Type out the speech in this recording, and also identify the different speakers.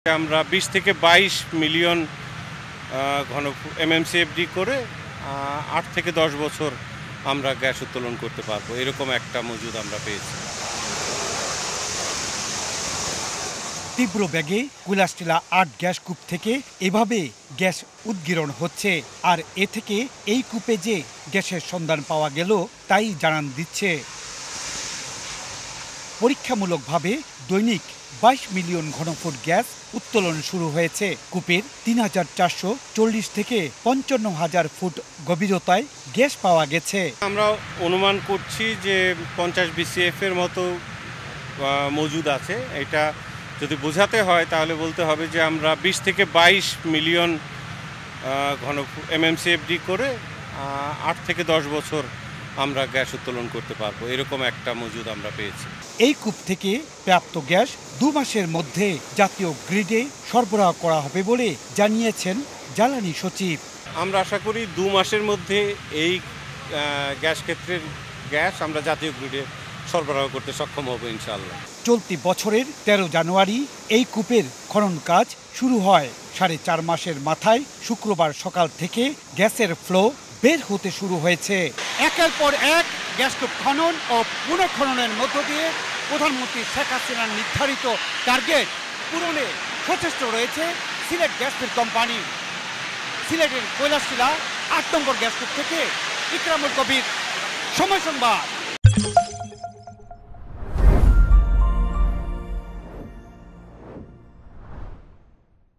Speaker 1: আমরা ২০ থেকে ২২ মিলিয়ন ঘন এমএমসিএফডি করে ৮ থেকে ১০ বছর আমরা গ্যাস উত্তোলন করতে পারবো, এরকম একটা মজুদ আমরা পেয়েছি।
Speaker 2: তীব্র বেগে কৈলাসটিলা ৮ গ্যাস কূপ থেকে এভাবে গ্যাস উদ্গীরণ হচ্ছে, আর এ থেকে এই কূপে যে গ্যাসের সন্ধান পাওয়া গেল তাই জানান দিচ্ছে। পরীক্ষামূলকভাবে দৈনিক ২২ মিলিয়ন ঘনফুট গ্যাস উত্তোলন শুরু হয়েছে। কূপের ৩,৪৪০ থেকে ৫৫,০০০ ফুট গভীরতায় গ্যাস পাওয়া গেছে।
Speaker 1: আমরা অনুমান করছি যে ৫০ বিসিএফ এর মতো মজুদ আছে। এটা যদি বোঝাতে হয় তাহলে বলতে হবে যে আমরা ২০ থেকে ২২ মিলিয়ন ঘন এমএমসিএফডি করে ৮ থেকে ১০ বছর আমরা গ্যাস উত্তোলন করতে পারবো, এরকম একটা মজুদ আমরা পেয়েছি।
Speaker 2: এই কূপ থেকে প্রাপ্ত গ্যাস ২ মাসের মধ্যে জাতীয় গ্রিডে সরবরাহ করা হবে বলে জানিয়েছেন জ্বালানি সচিব।
Speaker 1: আমরা আশা করি ২ মাসের মধ্যে এই গ্যাস ক্ষেত্রের গ্যাস আমরা জাতীয় গ্রিডে সরবরাহ করতে সক্ষম হব ইনশাআল্লাহ।
Speaker 2: চলতি বছরের ১৩ জানুয়ারি এই কূপের খনন কাজ শুরু হয়। ৪.৫ মাসের মাথায় শুক্রবার সকাল থেকে গ্যাসের ফ্লো বের হতে শুরু হয়েছে। একের পর এক গ্যাস কূপ খনন ও পুনঃখননের মধ্য দিয়ে প্রধানমন্ত্রী শেখ হাসিনার নির্ধারিত টার্গেট পূরণে সচেষ্ট রয়েছে সিলেট গ্যাস ফিল্ড কোম্পানি। সিলেটের কৈলাসটিলা ৮ নম্বর গ্যাস কূপ থেকে ইকরামুল কবির, সময় সংবাদ।